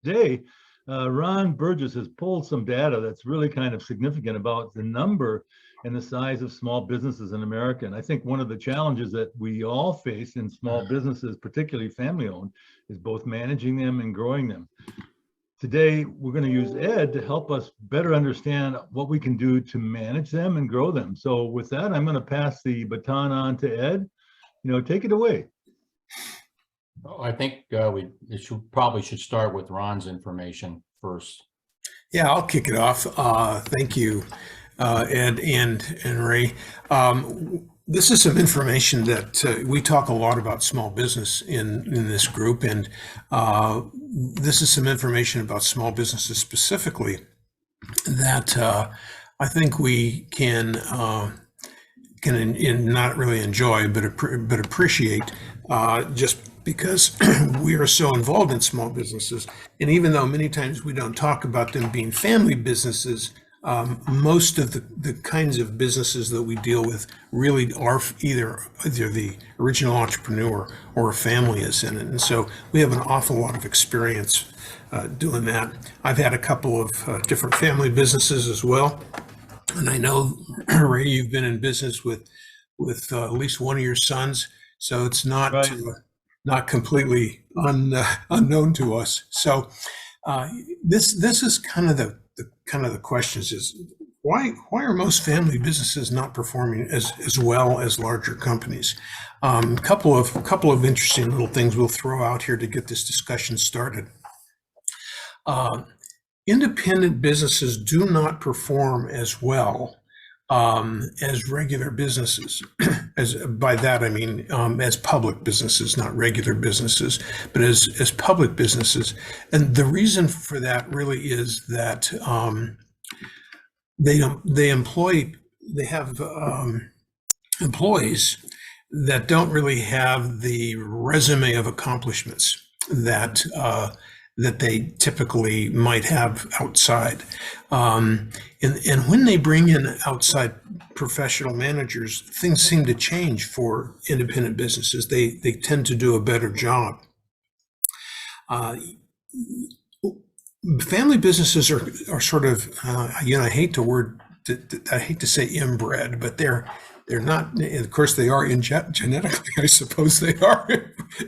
Today, Ron Burgess has pulled some data that's really kind of significant about the number and the size of small businesses in America. And I think one of the challenges that we all face in small businesses, particularly family owned, is both managing them and growing them. Today, we're going to use Ed to help us better understand what we can do to manage them and grow them. So with that, I'm going to pass the baton on to Ed. Take it away. Well, I think we probably should start with Ron's information first. Yeah, I'll kick it off. Thank you, Ed and Ray. This is some information that we talk a lot about small business in this group, and this is some information about small businesses specifically that I think we can not really enjoy, but appreciate just because we are so involved in small businesses. And even though many times we don't talk about them being family businesses, most of the kinds of businesses that we deal with really are either the original entrepreneur or a family is in it. And so we have an awful lot of experience doing that. I've had a couple of different family businesses as well. And I know, Ray, you've been in business with at least one of your sons, so it's not Right. Not completely unknown to us. So this is kind of the questions is why are most family businesses not performing as well as larger companies? Couple of interesting little things we'll throw out here to get this discussion started. Independent businesses do not perform as well as regular businesses. By that I mean as public businesses, not regular businesses, but as public businesses. And the reason for that really is that they have employees that don't really have the resume of accomplishments that they typically might have outside. And when they bring in outside professional managers, things seem to change for independent businesses. They tend to do a better job. Family businesses are sort of, I hate to say inbred, but they're not, of course they are genetically, I suppose they are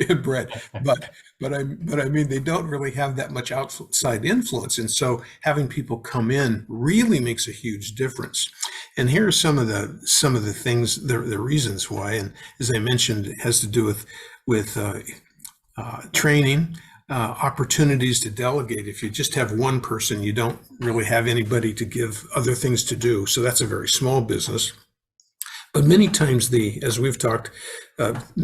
inbred, but I mean, they don't really have that much outside influence. And so having people come in really makes a huge difference. And here are some of the things, the reasons why. And as I mentioned, it has to do with training, opportunities to delegate. If you just have one person, you don't really have anybody to give other things to do. So that's a very small business. But many times as we've talked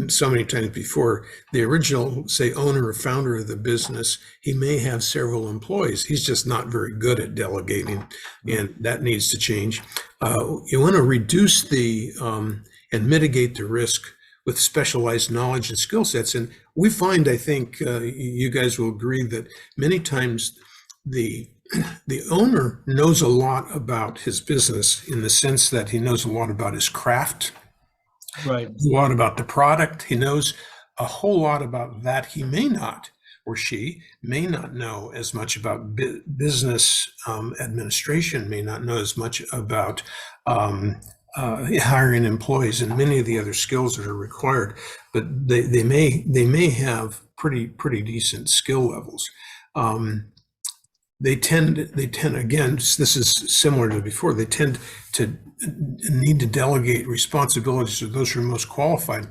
so many times before, the original, say, owner or founder of the business, he may have several employees. He's just not very good at delegating, and that needs to change. You want to reduce and mitigate the risk with specialized knowledge and skill sets. And we find, I think you guys will agree, that many times the owner knows a lot about his business in the sense that he knows a lot about his craft, Right. a lot about the product. He knows a whole lot about that. He may not, or she may not know as much about business administration, may not know as much about hiring employees and many of the other skills that are required, but they may have pretty decent skill levels. They tend again, this is similar to before, they tend to need to delegate responsibilities to those who are most qualified.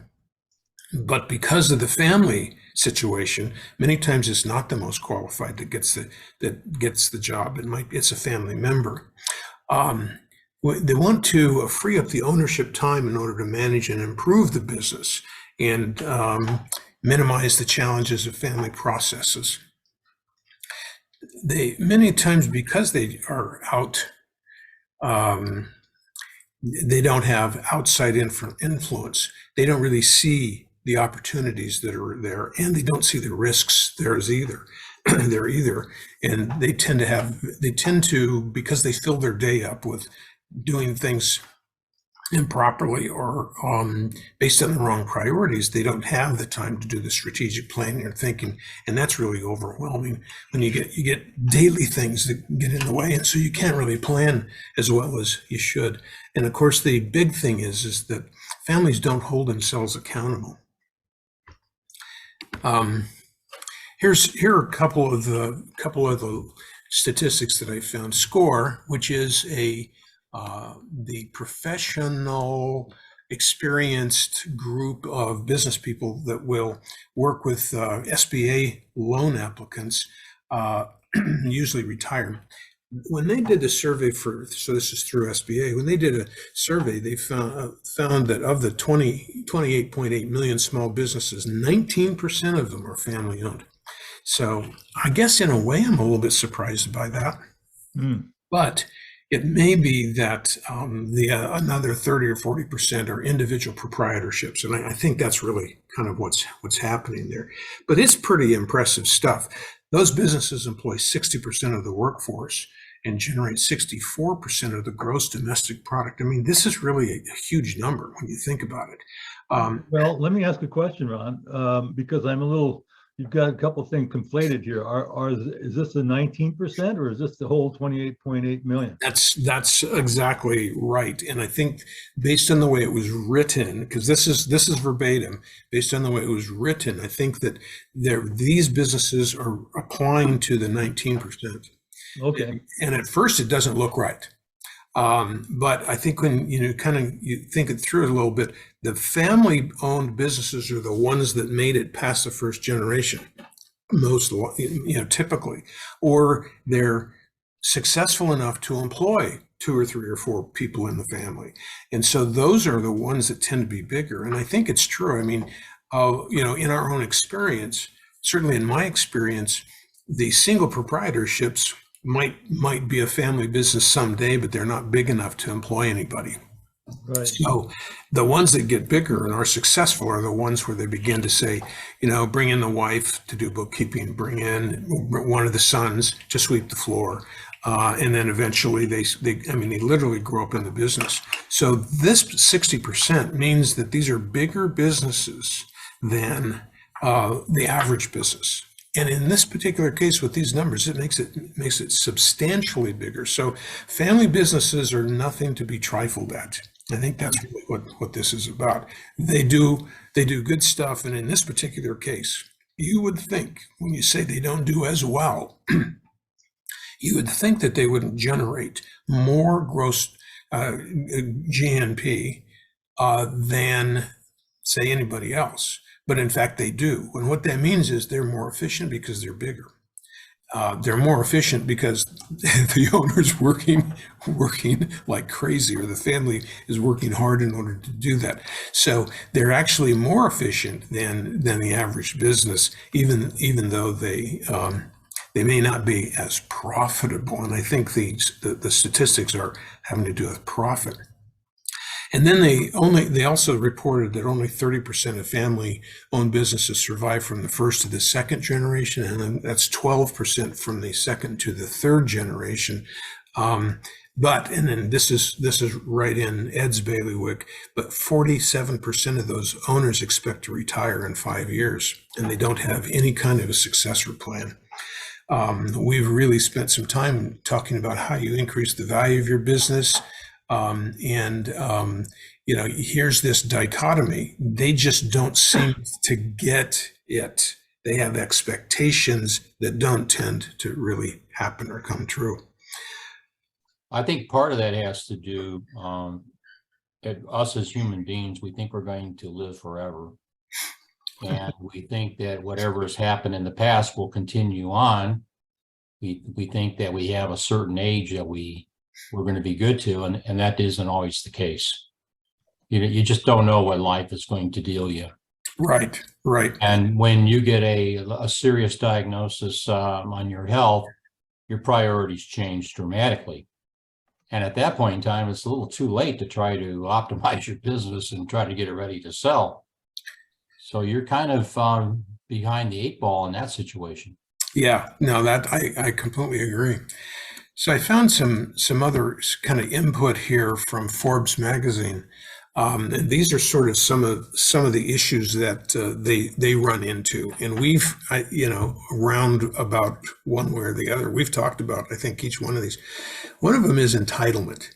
But because of the family situation, many times it's not the most qualified that gets the job. It's a family member. They want to free up the ownership time in order to manage and improve the business and minimize the challenges of family processes. They many times, because they are out, they don't have outside influence. They don't really see the opportunities that are there, and they don't see the risks there either. And they tend to, because they fill their day up with doing things improperly or based on the wrong priorities, they don't have the time to do the strategic planning or thinking, and that's really overwhelming when you get daily things that get in the way, and so you can't really plan as well as you should. And of course, the big thing is that families don't hold themselves accountable. Here are a couple of the statistics that I found. SCORE, which is the professional, experienced group of business people that will work with SBA loan applicants, usually retired. When they did the survey so this is through SBA, when they did a survey, they found that of the 28.8 million small businesses, 19% of them are family owned. So I guess in a way, I'm a little bit surprised by that. But it may be that another 30 or 40% are individual proprietorships. And I think that's really kind of what's happening there. But it's pretty impressive stuff. Those businesses employ 60% of the workforce and generate 64% of the gross domestic product. I mean, this is really a huge number when you think about it. Well, let me ask a question, Ron, because you've got a couple of things conflated here. Is this the 19% or is this the whole 28.8 million? That's exactly right. And I think based on the way it was written, because this is verbatim, based on the way it was written, I think that these businesses are applying to the 19%. Okay. And at first it doesn't look right. But I think when you think it through a little bit, the family-owned businesses are the ones that made it past the first generation, typically, or they're successful enough to employ 2 or 3 or 4 people in the family, and so those are the ones that tend to be bigger. And I think it's true. I mean, in our own experience, certainly in my experience, the single proprietorships might be a family business someday, but they're not big enough to employ anybody. Right. So the ones that get bigger and are successful are the ones where they begin to say, bring in the wife to do bookkeeping, bring in one of the sons to sweep the floor. And then eventually they literally grow up in the business. So this 60% means that these are bigger businesses than the average business. And in this particular case with these numbers, it makes it substantially bigger. So family businesses are nothing to be trifled at. I think that's really what this is about. They do good stuff. And in this particular case, you would think when you say they don't do as well, you would think that they would generate more gross GNP than, say, anybody else. But in fact, they do. And what that means is they're more efficient because they're bigger. They're more efficient because the owner's working like crazy, or the family is working hard in order to do that. So they're actually more efficient than the average business, even though they may not be as profitable. And I think the statistics are having to do with profit. And then they also reported that only 30% of family-owned businesses survive from the first to the second generation, and then that's 12% from the second to the third generation. And then this is right in Ed's bailiwick, but 47% of those owners expect to retire in 5 years, and they don't have any kind of a successor plan. We've really spent some time talking about how you increase the value of your business. Here's this dichotomy. They just don't seem to get it. They have expectations that don't tend to really happen or come true. I think part of that has to do, us as human beings, we think we're going to live forever. And we think that whatever has happened in the past will continue on. We think that we have a certain age that we're going to be good to, and that isn't always the case. You just don't know what life is going to deal you. Right. And when you get a serious diagnosis on your health, your priorities change dramatically. And at that point in time, it's a little too late to try to optimize your business and try to get it ready to sell. So you're kind of behind the 8 ball in that situation. Yeah, no, that I completely agree. So I found some other kind of input here from Forbes magazine, and these are sort of some of the issues that they run into, and around about one way or the other, we've talked about, I think, each one of these. One of them is entitlement,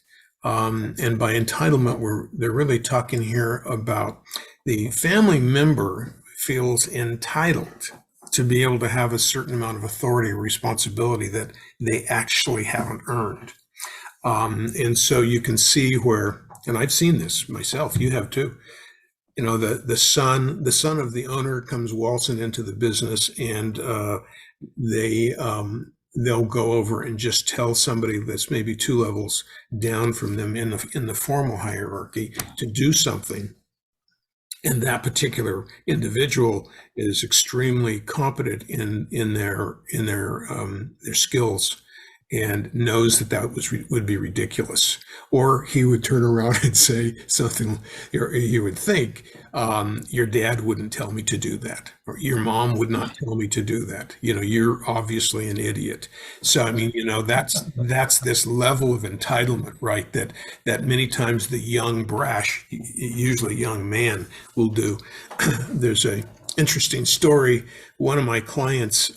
and by entitlement, they're really talking here about the family member feels entitled to be able to have a certain amount of authority or responsibility that they actually haven't earned. And so you can see where, and I've seen this myself, you have too, the son of the owner comes waltzing into the business, and they'll go over and just tell somebody that's maybe 2 levels down from them in the formal hierarchy to do something. And that particular individual is extremely competent in their skills, and knows that would be ridiculous. Or he would turn around and say something, or he would think, your dad wouldn't tell me to do that, or your mom would not tell me to do that. You're obviously an idiot. So, I mean, that's this level of entitlement, right? That many times the young, brash, usually young man will do. There's a interesting story. One of my clients,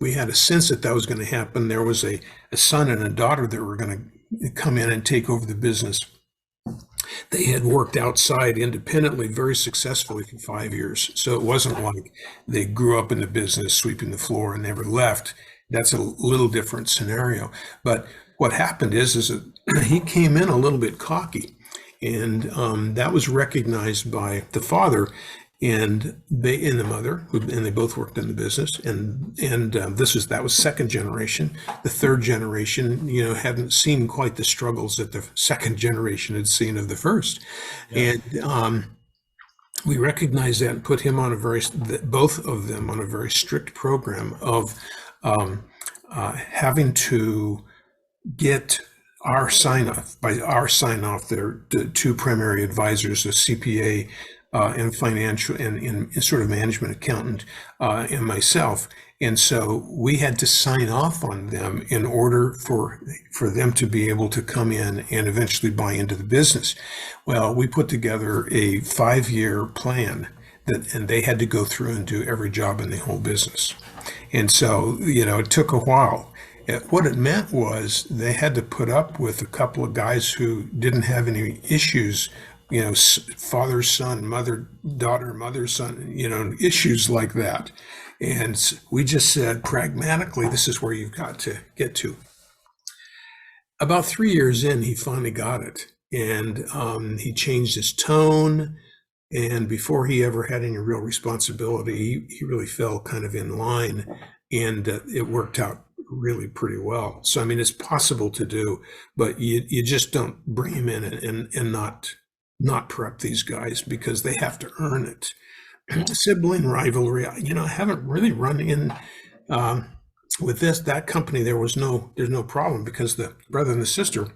we had a sense that was going to happen. There was a son and a daughter that were going to come in and take over the business. They had worked outside independently very successfully for 5 years. So it wasn't like they grew up in the business, sweeping the floor, and never left. That's a little different scenario. But what happened is that he came in a little bit cocky, and that was recognized by the father and the mother, and they both worked in the business. And that was second generation. The third generation, hadn't seen quite the struggles that the second generation had seen of the first. Yeah. And we recognized that and put him on both of them on a very strict program of having to get our sign off. By our sign off, there are 2 primary advisors, a CPA and financial and sort of management accountant, and myself. And so we had to sign off on them in order for them to be able to come in and eventually buy into the business. Well, we put together a 5-year plan and they had to go through and do every job in the whole business. And so, it took a while. What it meant was they had to put up with a couple of guys who didn't have any issues, father, son, mother, daughter, mother, son, issues like that. And we just said, pragmatically, this is where you've got to get to. About 3 years in, he finally got it. And he changed his tone. And before he ever had any real responsibility, he really fell kind of in line. And it worked out really pretty well. So, I mean, it's possible to do, but you just don't bring him in and not prep these guys, because they have to earn it. Sibling rivalry, I haven't really run in with that company. There's no problem, because the brother and the sister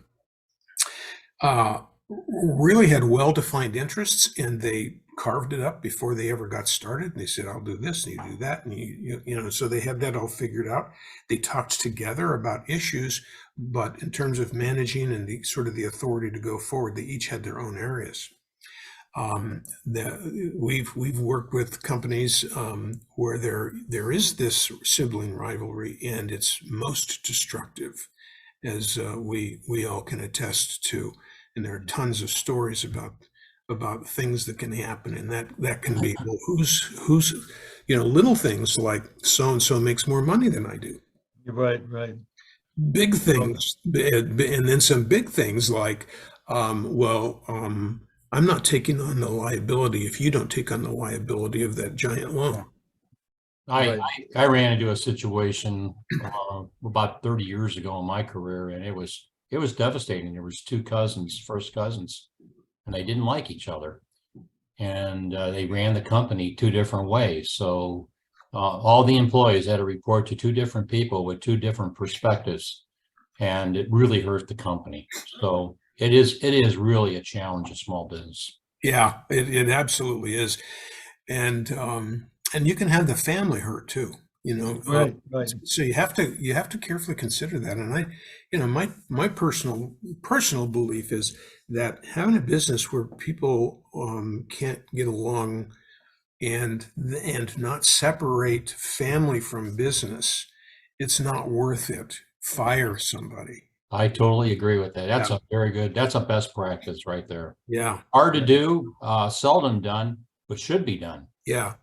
really had well-defined interests, and they carved it up before they ever got started. And they said, I'll do this and you do that, and so they had that all figured out. They talked together about issues, but in terms of managing and the sort of the authority to go forward, they each had their own areas. We've worked with companies where there is this sibling rivalry, and it's most destructive, as we all can attest to. And there are tons of stories about things that can happen, and that can be, well, who's little things like so and so makes more money than I do. Right. Big things, and then some big things like, I'm not taking on the liability if you don't take on the liability of that giant loan. I ran into a situation about 30 years ago in my career, and it was devastating. There was 2 first cousins, and they didn't like each other, and they ran the company 2 different ways. So all the employees had to report to 2 different people with 2 different perspectives, and it really hurt the company. So it is really a challenge in small business. Yeah, it absolutely is. And you can have the family hurt too. you know. Right. So you have to carefully consider that. And my personal belief is that having a business where people can't get along and not separate family from business, it's not worth it. Fire somebody. I totally agree with that. That's Yeah. a very good, that's a best practice right there. Yeah. Hard to do, seldom done, but should be done. Yeah.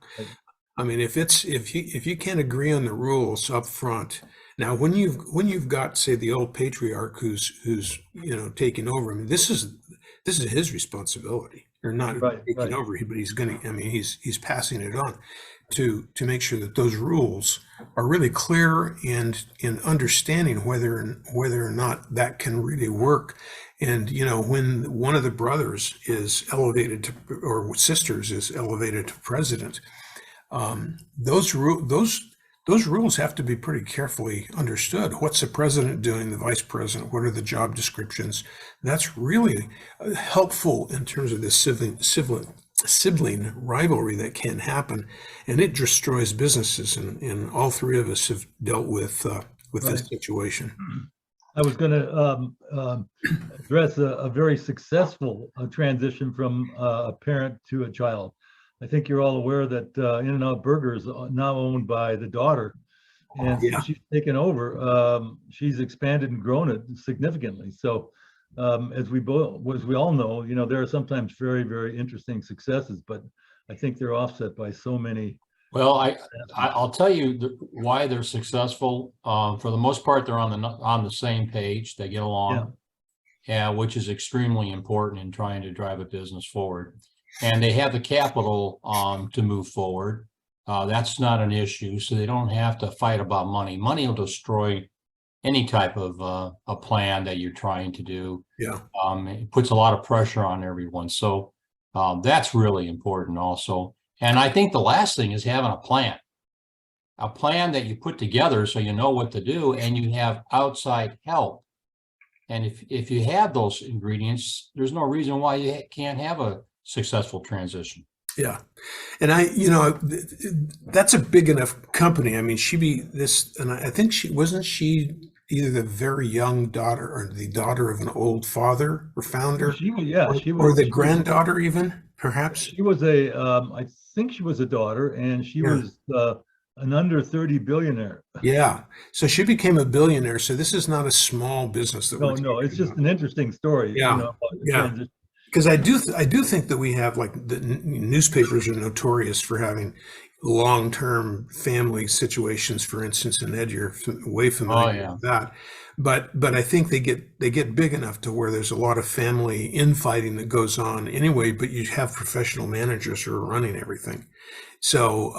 I mean, if you can't agree on the rules up front, now when you've got, say, the old patriarch who's taking over, I mean, this is his responsibility, or not taking over, but he's passing it on to make sure that those rules are really clear and in understanding whether or not that can really work. And when one of the brothers is elevated to, or sisters is elevated to president, those rules have to be pretty carefully understood. What's the president doing, the vice president? What are the job descriptions? That's really helpful in terms of this sibling rivalry that can happen, and it destroys businesses. And all three of us have dealt with this situation. I was going to address a very successful transition from a parent to a child. I think you're all aware that In-N-Out Burger is now owned by the daughter, and since she's taken over, she's expanded and grown it significantly. So, as we all know, there are sometimes very, very interesting successes, but I think they're offset by so many. Well, I'll tell you why they're successful. For the most part, they're on the same page. They get along, which is extremely important in trying to drive a business forward. And they have the capital to move forward. That's not an issue, so they don't have to fight about money. Money will destroy any type of a plan that you're trying to do. Yeah. It puts a lot of pressure on everyone. So that's really important also. And I think the last thing is having a plan that you put together so you know what to do, and you have outside help. And if you have those ingredients, there's no reason why you can't have a successful transition. Yeah. And that's a big enough company. I mean, and I think she either the very young daughter or the daughter of an old father or founder, or the granddaughter even, perhaps. She was I think she was a daughter, and she was an under 30 billionaire. Yeah. So she became a billionaire. So this is not a small business. No, it's just an interesting story. Yeah. Because I do think that we have, like, the newspapers are notorious for having long-term family situations, for instance, and Ed, you're way familiar with that. But I think they get big enough to where there's a lot of family infighting that goes on anyway, but you have professional managers who are running everything. So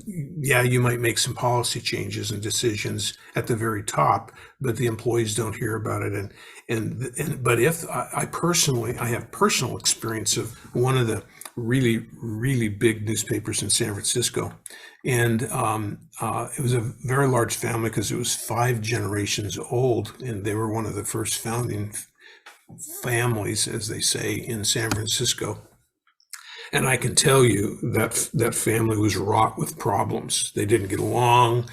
you might make some policy changes and decisions at the very top, but the employees don't hear about it. But if I have personal experience of one of the really, really big newspapers in San Francisco, and it was a very large family because it was 5 generations old, and they were one of the first founding families, as they say, in San Francisco. And I can tell you that that family was wrought with problems. They didn't get along.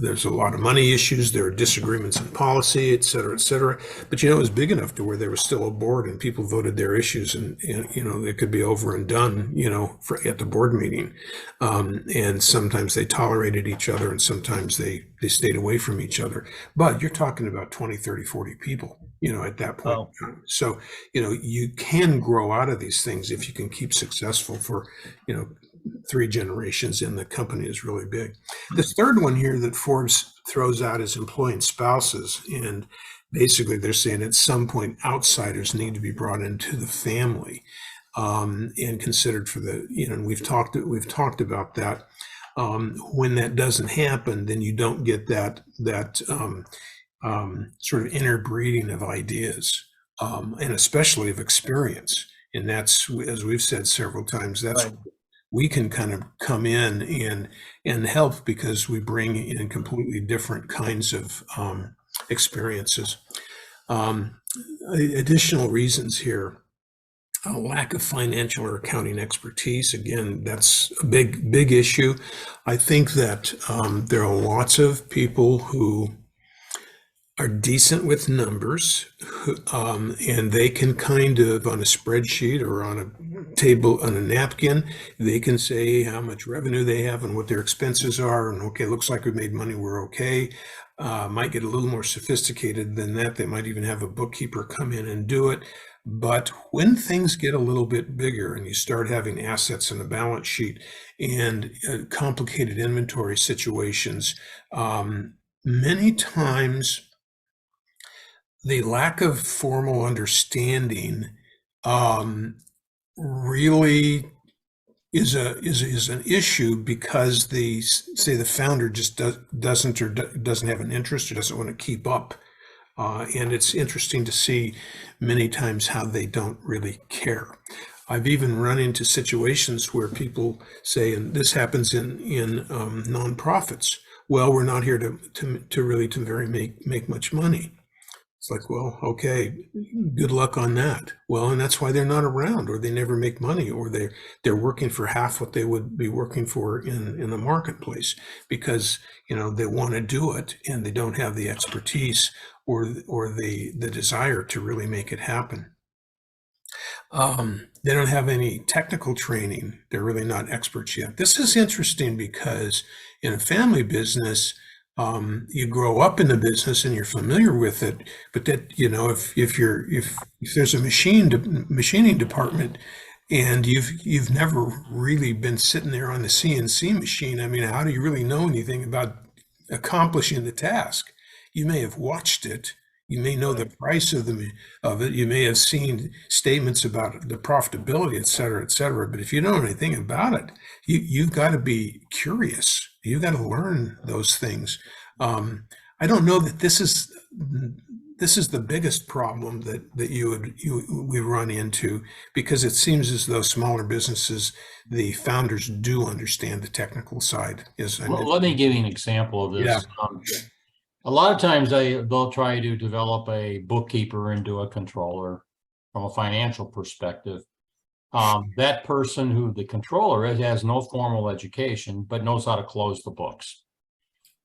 There's a lot of money issues. There are disagreements in policy, et cetera, et cetera. But, it was big enough to where there was still a board and people voted their issues, and it could be over and done, at the board meeting. And sometimes they tolerated each other, and sometimes they stayed away from each other. But you're talking about 20, 30, 40 people, at that point. Wow. So, you can grow out of these things if you can keep successful for, 3 generations, and the company is really big. The third one here that Forbes throws out is employee and spouses. And basically they're saying at some point outsiders need to be brought into the family and considered for the, and we've talked about that. When that doesn't happen, then you don't get that sort of interbreeding of ideas, and especially of experience. And that's, as we've said several times, that's right. We can kind of come in and help because we bring in completely different kinds of experiences. Additional reasons here. a lack of financial or accounting expertise. Again, that's a big issue. I think that there are lots of people who are decent with numbers, and they can kind of, on a spreadsheet or on a table, on a napkin, they can say how much revenue they have and what their expenses are. And okay, looks like we made money, we're okay. Might get a little more sophisticated than that. They might even have a bookkeeper come in and do it. But when things get a little bit bigger and you start having assets in a balance sheet and complicated inventory situations, many times the lack of formal understanding really is an issue, because the founder just doesn't have an interest or doesn't want to keep up. And it's interesting to see many times how they don't really care. I've even run into situations where people say, and this happens in nonprofits, well, we're not here to really make much money. It's like, well, okay, good luck on that. Well, and that's why they're not around, or they never make money, or they're working for half what they would be working for in the marketplace, because they want to do it and they don't have the expertise or the desire to really make it happen. They don't have any technical training. They're really not experts yet. This is interesting because in a family business, you grow up in the business and you're familiar with it, but that, if there's a machining department and you've never really been sitting there on the CNC machine, I mean, how do you really know anything about accomplishing the task? You may have watched it. You may know the price of it. You may have seen statements about the profitability, et cetera, But if you don't know anything about it, you've got to be curious. You've got to learn those things. I don't know that this is the biggest problem that we run into, because it seems as though smaller businesses, the founders do understand the technical side. Well, let me give you an example of this. Yeah. A lot of times they'll try to develop a bookkeeper into a controller from a financial perspective. That person who the controller is has no formal education, but knows how to close the books.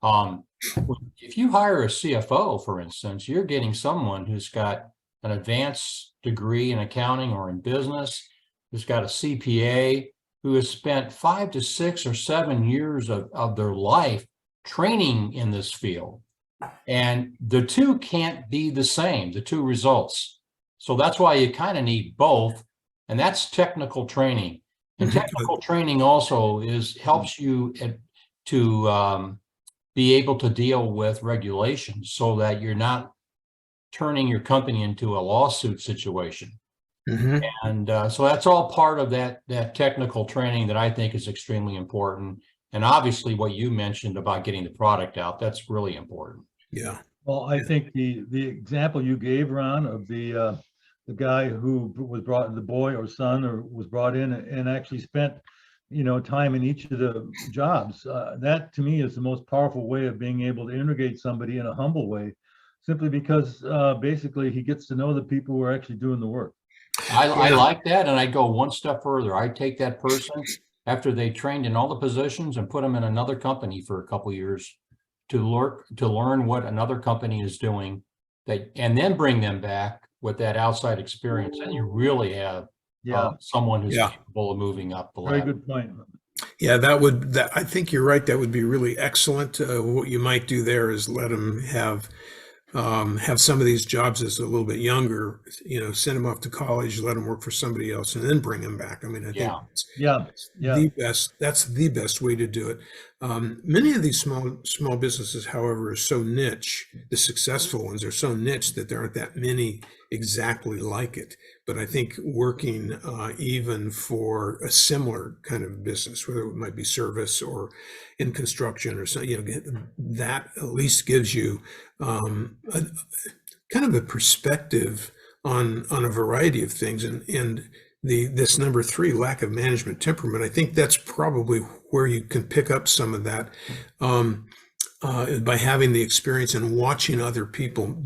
If you hire a CFO, for instance, you're getting someone who's got an advanced degree in accounting or in business, who's got a CPA, who has spent 5 to 6 or 7 years of their life training in this field. And the two can't be the same, the two results. So that's why you kind of need both. And that's technical training. And technical training also helps you to be able to deal with regulations, so that you're not turning your company into a lawsuit situation. And so that's all part of that technical training that I think is extremely important. And obviously what you mentioned about getting the product out, that's really important. Yeah. Well, I think the example you gave, Ron, of the guy who was brought, the boy or son, or was brought in and actually spent, time in each of the jobs, that to me is the most powerful way of being able to integrate somebody in a humble way, simply because basically he gets to know the people who are actually doing the work. I like that, and I go one step further. I take that person after they trained in all the positions and put them in another company for a couple of years to learn what another company is doing, and then bring them back with that outside experience, and you really have someone who's capable of moving up the ladder. Very good point. Yeah, I think you're right. That would be really excellent. What you might do there is let them have some of these jobs as a little bit younger, send them off to college, let them work for somebody else, and then bring them back. I mean, I think that's the best way to do it. Many of these small businesses, however, are so niche. The successful ones are so niche that there aren't that many exactly like it. But I think working even for a similar kind of business, whether it might be service or in construction or so, that at least gives you kind of a perspective on a variety of things. And this number 3, lack of management temperament, I think that's probably where you can pick up some of that by having the experience and watching other people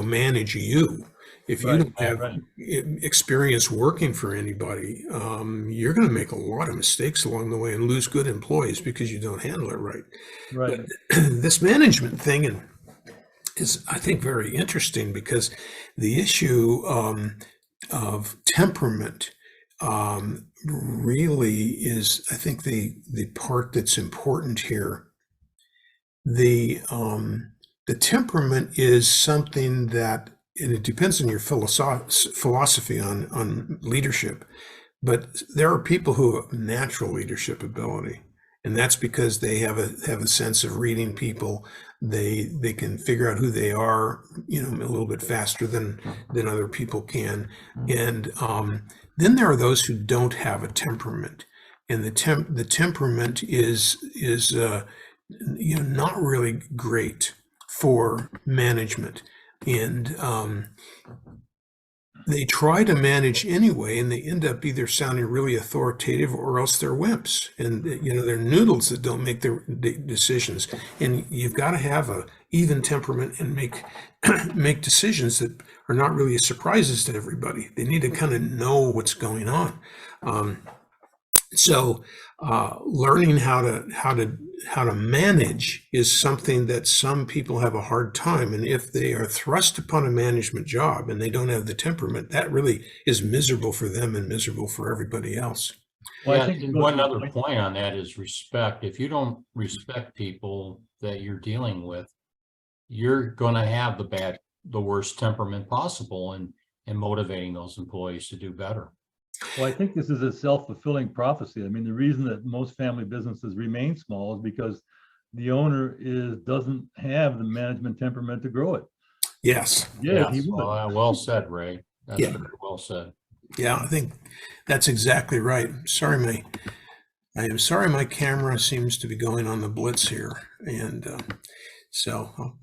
manage you. If you Right, don't have right. experience working for anybody, you're going to make a lot of mistakes along the way and lose good employees because you don't handle it right. Right. But this management thing is, I think, very interesting because the issue of temperament really is, I think, the part that's important here. The temperament is something that, and it depends on your philosophy on leadership, but there are people who have natural leadership ability, and that's because they have a sense of reading people. They can figure out who they are, a little bit faster than other people can. And then there are those who don't have a temperament, and the temperament is not really great for management. And they try to manage anyway, and they end up either sounding really authoritative or else they're wimps. And they're noodles that don't make their decisions. And you've got to have a even temperament and make decisions that are not really surprises to everybody. They need to kind of know what's going on. So learning how to manage is something that some people have a hard time. And if they are thrust upon a management job and they don't have the temperament, that really is miserable for them and miserable for everybody else. Well, Yeah, I think and one other point on that is respect. If you don't respect people that you're dealing with, you're going to have the worst temperament possible in motivating those employees to do better. Well, I think this is a self-fulfilling prophecy. I mean, the reason that most family businesses remain small is because the owner doesn't have the management temperament to grow it. Yes. Yeah, he would. Well said, Ray. That's Yeah. very well said. Yeah, I think that's exactly right. I am sorry my camera seems to be going on the blitz here. And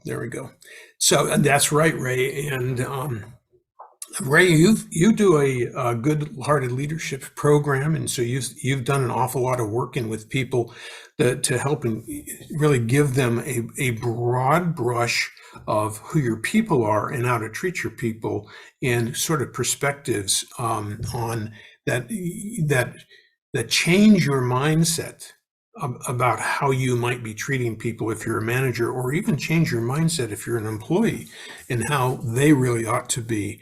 there we go. So that's right, Ray. And Ray, you do a good-hearted leadership program, and so you've done an awful lot of working with people to help and really give them a broad brush of who your people are and how to treat your people, and sort of perspectives on that change your mindset about how you might be treating people if you're a manager, or even change your mindset if you're an employee, and how they really ought to be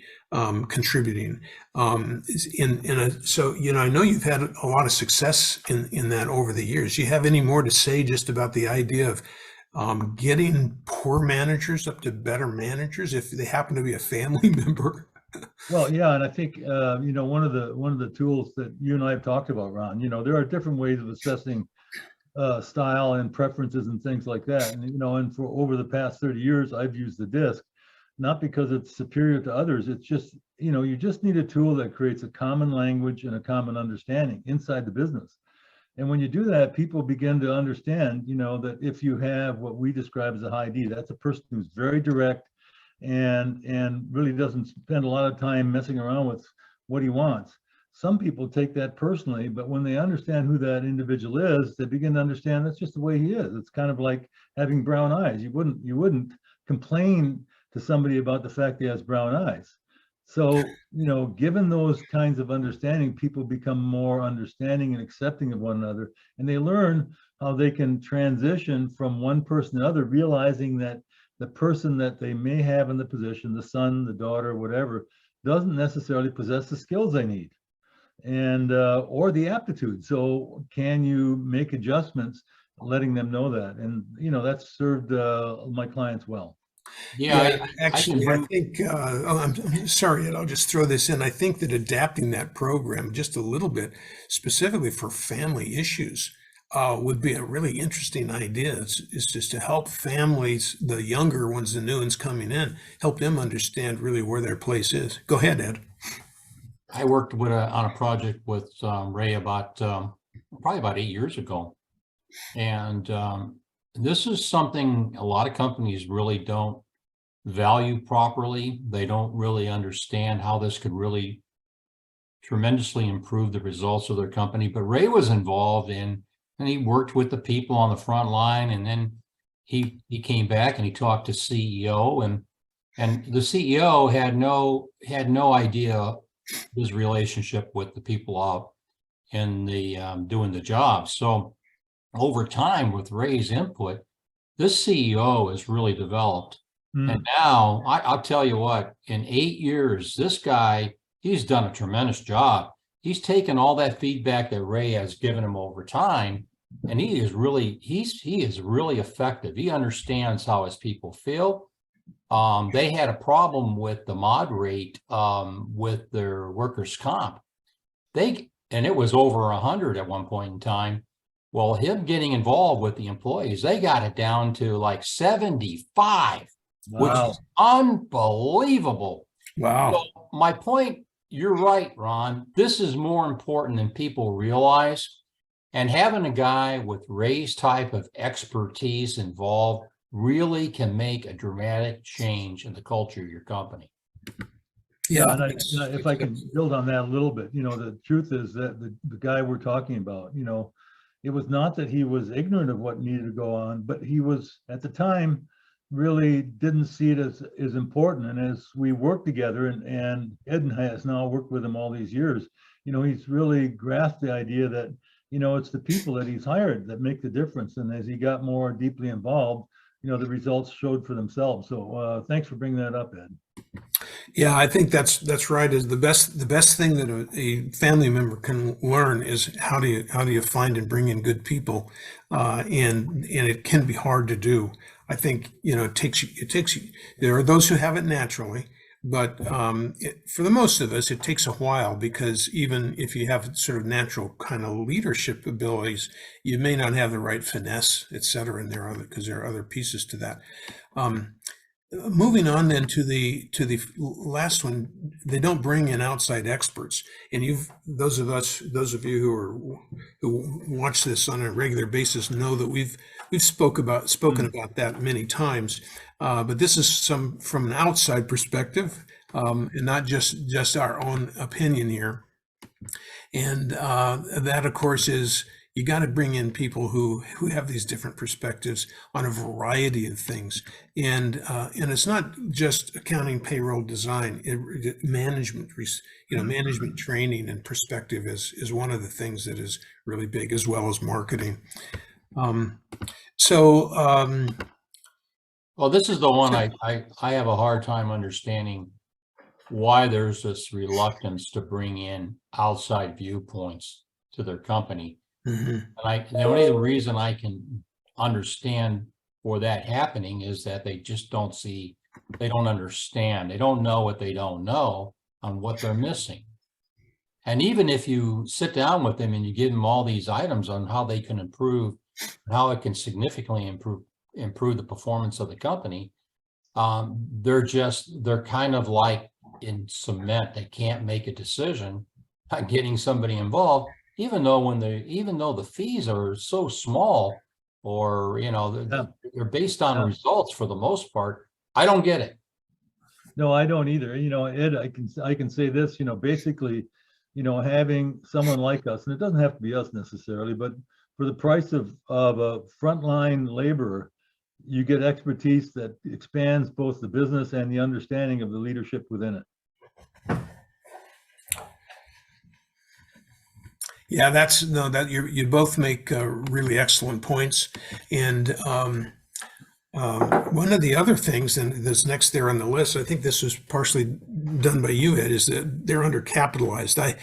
contributing. So, I know you've had a lot of success in that over the years. Do you have any more to say just about the idea of getting poor managers up to better managers if they happen to be a family member? Well, yeah, and I think one of the tools that you and I have talked about, Ron, there are different ways of assessing style and preferences and things like that. And for over the past 30 years, I've used the DISC, not because it's superior to others. It's just, you just need a tool that creates a common language and a common understanding inside the business. And when you do that, people begin to understand, that if you have what we describe as a high D, that's a person who's very direct and really doesn't spend a lot of time messing around with what he wants. Some people take that personally, but when they understand who that individual is, they begin to understand that's just the way he is. It's kind of like having brown eyes. You wouldn't complain to somebody about the fact he has brown eyes. So, given those kinds of understanding, people become more understanding and accepting of one another, and they learn how they can transition from one person to another, realizing that the person that they may have in the position, the son, the daughter, whatever, doesn't necessarily possess the skills they need and or the aptitude. So can you make adjustments, letting them know that? And that's served my clients well. Yeah, actually, I think, I'm sorry, Ed, I'll just throw this in. I think that adapting that program just a little bit, specifically for family issues, would be a really interesting idea. Is just to help families, the younger ones, the new ones coming in, help them understand really where their place is. Go ahead, Ed. I worked on a project with Ray probably about 8 years ago. And this is something a lot of companies really don't value properly. They don't really understand how this could really tremendously improve the results of their company. But Ray was involved and he worked with the people on the front line. And then he came back and he talked to CEO, and And the CEO had no idea his relationship with the people out in the doing the job. So over time, with Ray's input, this CEO has really developed. And now I'll tell you what, in 8 years, this guy, he's done a tremendous job. He's taken all that feedback that Ray has given him over time, and he is really effective. He understands how his people feel. They had a problem with the mod rate with their workers' comp. And it was over 100 at one point in time. Well, him getting involved with the employees, they got it down to like 75, which is unbelievable. Wow. So my point, you're right, Ron. This is more important than people realize. And having a guy with Ray's type of expertise involved really can make a dramatic change in the culture of your company. Yeah. And if I can build on that a little bit, the truth is that the guy we're talking about, it was not that he was ignorant of what needed to go on, but he was at the time really didn't see it as important. And as we worked together, and Ed has now worked with him all these years, he's really grasped the idea that, it's the people that he's hired that make the difference. And as he got more deeply involved, the results showed for themselves. So thanks for bringing that up, Ed. Yeah, I think that's right. Is the best thing that a family member can learn is how do you find and bring in good people, and it can be hard to do. I think it takes you. There are those who have it naturally, but for the most of us, it takes a while, because even if you have sort of natural kind of leadership abilities, you may not have the right finesse, et cetera, and because there are other pieces to that. Moving on then to the last one, they don't bring in outside experts. And those of you who watch this on a regular basis know that we've spoken about that many times. But this is from an outside perspective, and not just our own opinion here. And that, of course, is you got to bring in people who have these different perspectives on a variety of things, and it's not just accounting, payroll, design. Management training and perspective is one of the things that is really big, as well as marketing. Well, this is the one I have a hard time understanding why there's this reluctance to bring in outside viewpoints to their company. Mm-hmm. And the only reason I can understand for that happening is that they just don't understand. They don't know what they don't know on what they're missing. And even if you sit down with them and you give them all these items on how they can improve, how it can significantly improve the performance of the company, they're kind of like in cement. They can't make a decision on getting somebody involved, even though the fees are so small, or they're based on results for the most part. I don't get it. No, I don't either. Ed, I can say this, basically, having someone like us, and it doesn't have to be us necessarily, but for the price of a frontline laborer, you get expertise that expands both the business and the understanding of the leadership within it. Yeah, that you both make really excellent points. And one of the other things, and that's next there on the list, I think this was partially done by you, Ed, is that they're undercapitalized.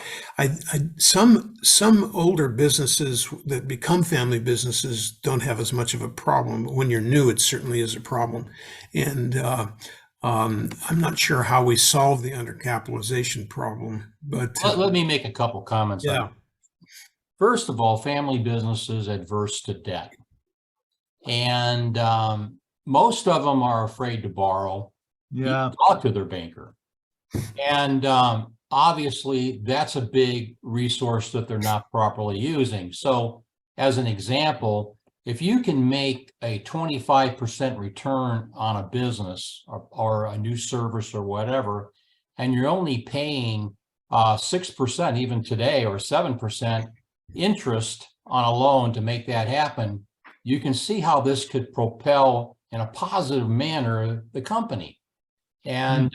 Some older businesses that become family businesses don't have as much of a problem. When you're new, it certainly is a problem. And I'm not sure how we solve the undercapitalization problem, but let me make a couple comments. Yeah. First of all, family businesses adverse to debt. And most of them are afraid to borrow. Yeah. Talk to their banker. And obviously, that's a big resource that they're not properly using. So as an example, if you can make a 25% return on a business or a new service or whatever, and you're only paying 6% even today, or 7% interest on a loan to make that happen, you can see how this could propel in a positive manner the company. And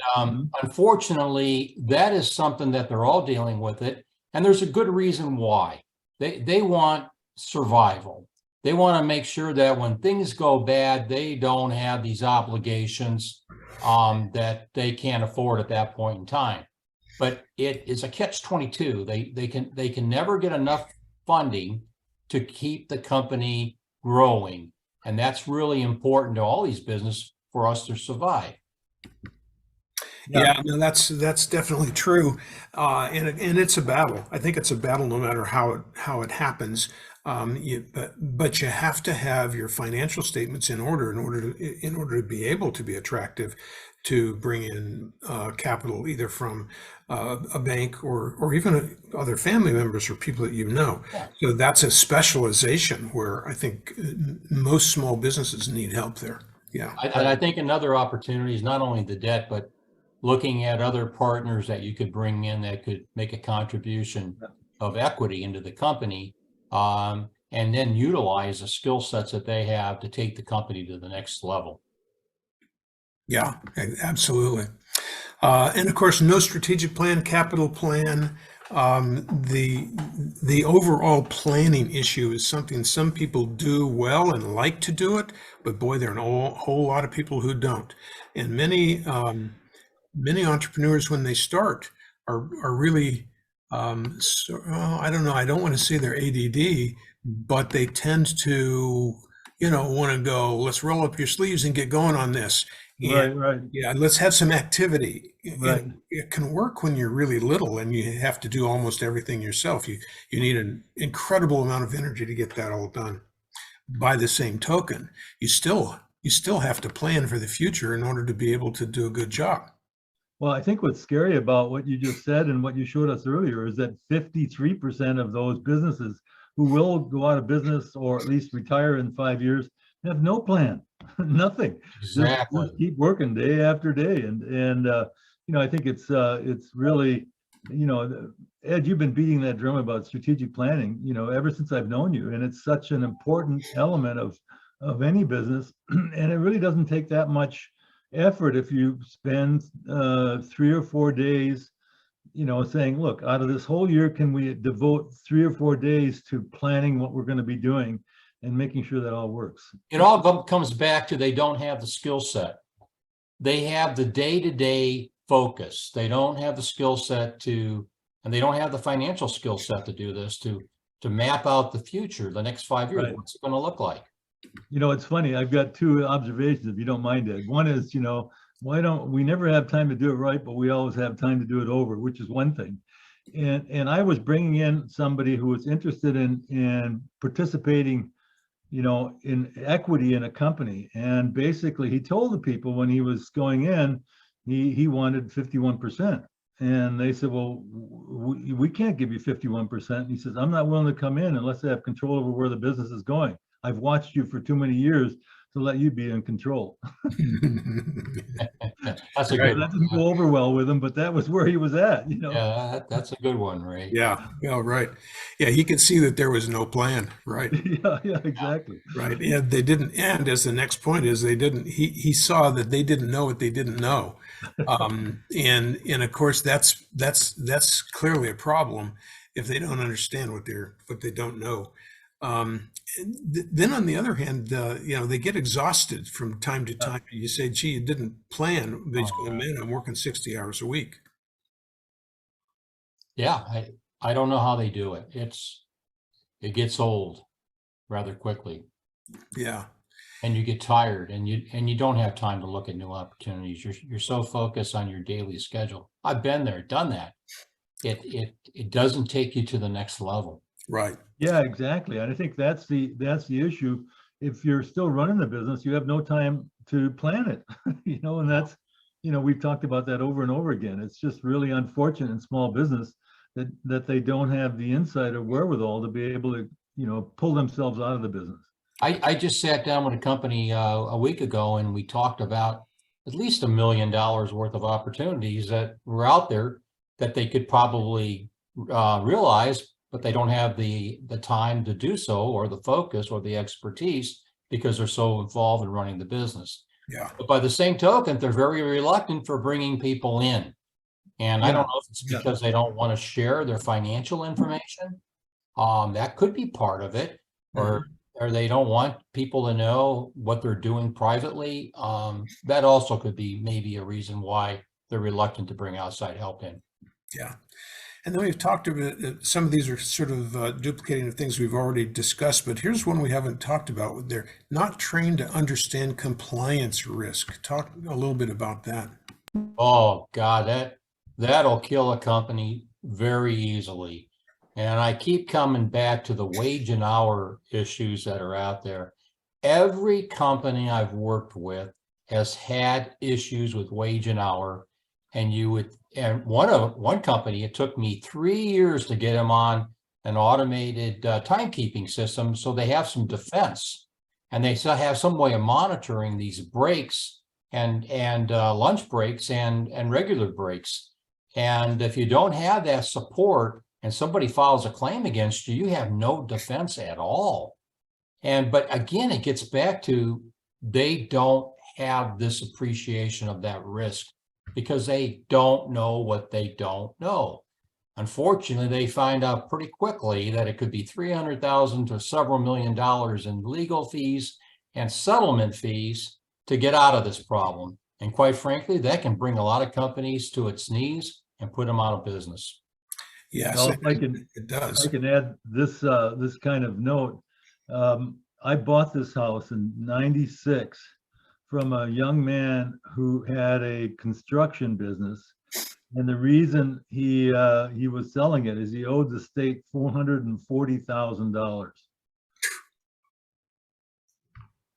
unfortunately, that is something that they're all dealing with it. And there's a good reason why. They want survival. They want to make sure that when things go bad, they don't have these obligations that they can't afford at that point in time. But it is a catch-22. They can never get enough funding to keep the company growing. And that's really important to all these businesses for us to survive. Yeah, no, that's definitely true, and it's a battle. I think it's a battle no matter how it happens. But you have to have your financial statements in order to be able to be attractive to bring in capital either from a bank or even other family members or people that you know. Yeah. So that's a specialization where I think most small businesses need help there. Yeah. And I think another opportunity is not only the debt, but looking at other partners that you could bring in that could make a contribution of equity into the company, and then utilize the skill sets that they have to take the company to the next level. Yeah, absolutely. And of course, no strategic plan, capital plan. The overall planning issue is something some people do well and like to do it, but boy, there are a whole lot of people who don't. And many entrepreneurs, when they start, are really, I don't know, I don't want to say they're ADD, but they tend to, want to go, let's roll up your sleeves and get going on this. And, Right. yeah, let's have some activity. Right. And it can work when you're really little and you have to do almost everything yourself. You need an incredible amount of energy to get that all done. By the same token, you still have to plan for the future in order to be able to do a good job. Well, I think what's scary about what you just said and what you showed us earlier is that 53% of those businesses who will go out of business or at least retire in 5 years have no plan, nothing. Exactly. Just keep working day after day. And I think it's really, Ed, you've been beating that drum about strategic planning, ever since I've known you. And it's such an important element of any business. And it really doesn't take that much effort if you spend 3 or 4 days, saying, look, out of this whole year, can we devote 3 or 4 days to planning what we're going to be doing and making sure that all works? It all comes back to they don't have the skill set. They have the day-to-day focus. They don't have the skill set and they don't have the financial skill set to do this, to map out the future, the next 5 years, Right. what's it going to look like? It's funny. I've got 2 observations, if you don't mind, Ed. One is, why don't we never have time to do it right, but we always have time to do it over, which is one thing. And I was bringing in somebody who was interested in participating, in equity in a company. And basically he told the people when he was going in, he wanted 51%. And they said, well, we can't give you 51%. And he says, I'm not willing to come in unless I have control over where the business is going. I've watched you for too many years to let you be in control. That's a good That didn't go over well with him, but that was where he was at, Yeah, that's a good one, Ray. Yeah, right. Yeah, he could see that there was no plan, right? Yeah, exactly. Right. And they didn't, and as the next point is, he saw that they didn't know what they didn't know. And of course that's clearly a problem if they don't understand what they don't know. Then on the other hand, they get exhausted from time to time. You say, gee, you didn't plan, but he's going, man, I'm working 60 hours a week. Yeah, I don't know how they do it. It gets old rather quickly. Yeah. And you get tired and you don't have time to look at new opportunities. You're so focused on your daily schedule. I've been there, done that. It doesn't take you to the next level. Right. Yeah, exactly. And I think that's the issue. If you're still running the business, you have no time to plan it, and that's, we've talked about that over and over again. It's just really unfortunate in small business that they don't have the insight or wherewithal to be able to, pull themselves out of the business. I just sat down with a company a week ago and we talked about at least $1 million worth of opportunities that were out there that they could probably realize, but they don't have the time to do so, or the focus or the expertise, because they're so involved in running the business. Yeah. But by the same token, they're very reluctant for bringing people in. And I Yeah. don't know if it's Yeah. because they don't want to share their financial information. That could be part of it, or they don't want people to know what they're doing privately. That also could be maybe a reason why they're reluctant to bring outside help in. Yeah. And then we've talked about some of these are sort of duplicating the things we've already discussed, but here's one we haven't talked about. They're not trained to understand compliance risk. Talk a little bit about that. Oh God, that'll kill a company very easily. And I keep coming back to the wage and hour issues that are out there. Every company I've worked with has had issues with wage and hour. And one company, it took me 3 years to get them on an automated timekeeping system, so they have some defense, and they still have some way of monitoring these breaks and lunch breaks and regular breaks. And if you don't have that support and somebody files a claim against you, you have no defense at all. But again, it gets back to they don't have this appreciation of that risk because they don't know what they don't know. Unfortunately, they find out pretty quickly that it could be $300,000 to several $1 million in legal fees and settlement fees to get out of this problem. And quite frankly, that can bring a lot of companies to its knees and put them out of business. Yes, Well, it does. I can add this this kind of note. I bought this house in '96 from a young man who had a construction business, and the reason he was selling it is he owed the state $440,000.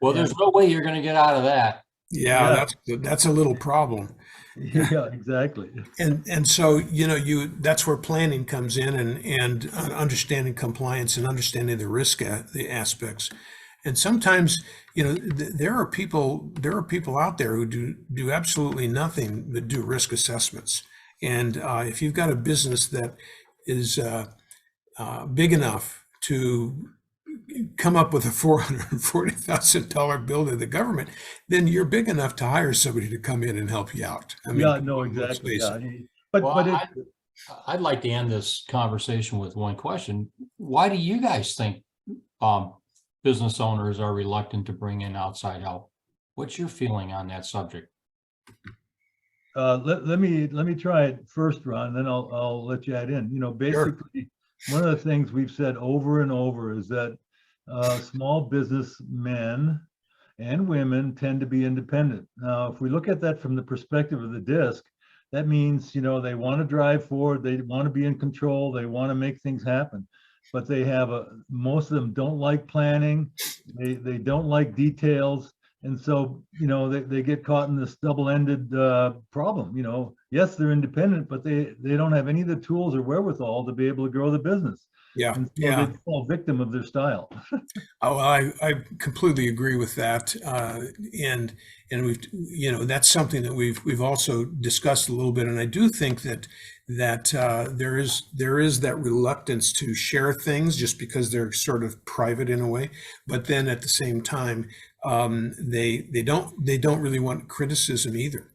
Well, there's no way you're going to get out of that. Yeah, that's a little problem. Yeah, exactly. And so, that's where planning comes in and understanding compliance and understanding the risk, the aspects. And sometimes, there are people out there who do absolutely nothing but do risk assessments. And if you've got a business that is big enough to come up with a $440,000 bill to the government, then you're big enough to hire somebody to come in and help you out. I mean, Yeah, no, exactly. Yeah. I'd like to end this conversation with one question. Why do you guys think business owners are reluctant to bring in outside help? What's your feeling on that subject? Let me try it first, Ron, then I'll let you add in. Basically, one of the things we've said over and over is that small business men and women tend to be independent. Now, if we look at that from the perspective of the DISC, that means, they want to drive forward, they want to be in control, they want to make things happen, but they have most of them don't like planning, they don't like details. And so, they get caught in this double-ended problem. Yes, they're independent, but they don't have any of the tools or wherewithal to be able to grow the business. Yeah, and so they fall victim of their style. Oh, I completely agree with that, and we've that's something that we've also discussed a little bit, and I do think that there is that reluctance to share things just because they're sort of private in a way, but then at the same time, they don't really want criticism either.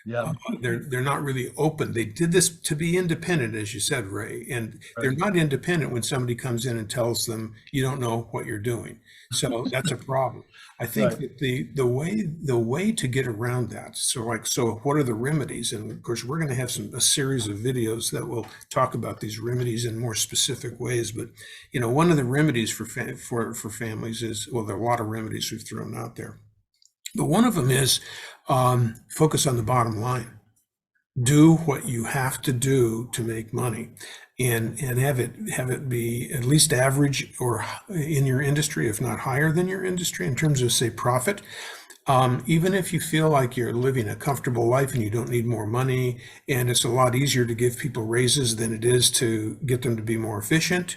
Yeah, they're not really open. They did this to be independent, as you said, Ray, and they're not independent when somebody comes in and tells them you don't know what you're doing. So that's a problem. I think that the way to get around that. So what are the remedies? And of course, we're going to have a series of videos that will talk about these remedies in more specific ways. But one of the remedies for families is, well, there are a lot of remedies we've thrown out there. But one of them is focus on the bottom line. Do what you have to do to make money, and have it be at least average or in your industry, if not higher than your industry in terms of, say, profit. Even if you feel like you're living a comfortable life and you don't need more money, and it's a lot easier to give people raises than it is to get them to be more efficient.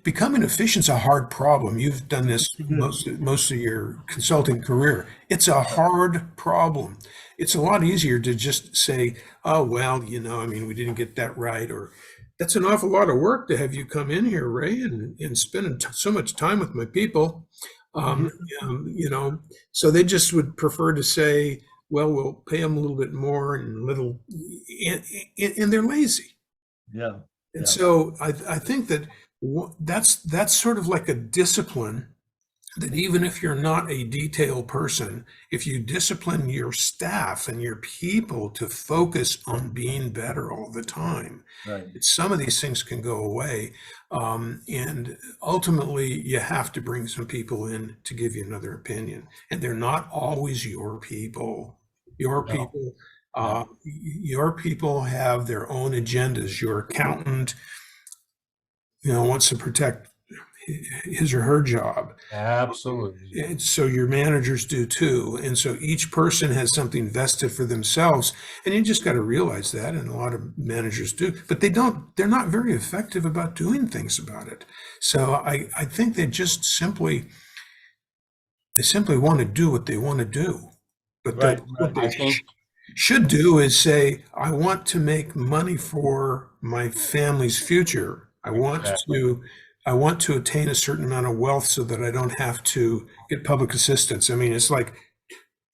Becoming efficient is a hard problem. You've done this most of your consulting career. It's a hard problem. It's a lot easier to just say, oh, well, we didn't get that right, or that's an awful lot of work to have you come in here, Ray, and spending so much time with my people. You know, so they just would prefer to say, well, we'll pay them a little bit more and they're lazy. Yeah. And Yeah. so I think that that's sort of like a discipline that even if you're not a detail person, if you discipline your staff and your people to focus on being better all the time, Right. some of these things can go away. And ultimately, you have to bring some people in to give you another opinion. And they're not always your people. Your No. people, No. your people have their own agendas. Your accountant, wants to protect his or her job. Absolutely. And so your managers do too. And so each person has something vested for themselves. And you just got to realize that. And a lot of managers do, but they're not very effective about doing things about it. So I think they simply want to do what they want to do. But Right. what they I think should do is say, I want to make money for my family's future. I want to attain a certain amount of wealth so that I don't have to get public assistance. I mean, it's like,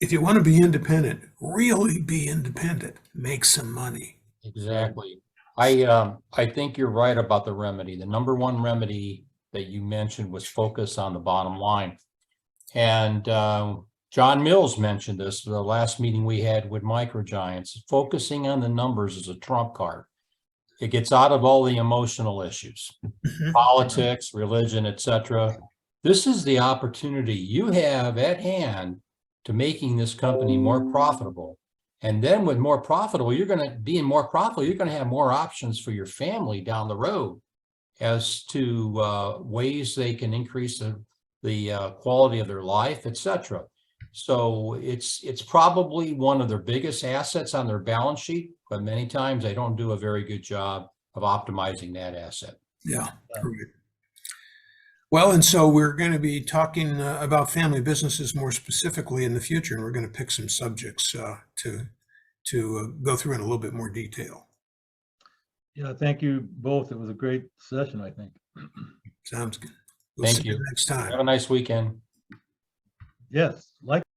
if you want to be independent, really be independent, make some money. exactly. I think you're right about the remedy. The number one remedy that you mentioned was focus on the bottom line. And John Mills mentioned this the last meeting we had with Microgiants. Focusing on the numbers is a trump card. It gets out of all the emotional issues, politics, religion, etc. This is the opportunity you have at hand to making this company more profitable. And then with more profitable, you're going to have more options for your family down the road as to ways they can increase the quality of their life, etc. So it's probably one of their biggest assets on their balance sheet, but many times they don't do a very good job of optimizing that asset. Yeah, correct. Well, and so we're going to be talking about family businesses more specifically in the future, and we're going to pick some subjects to go through in a little bit more detail. Yeah, thank you both. It was a great session, I think. Sounds good. We'll Thank see you you. next time. Have a nice weekend. Yes, like.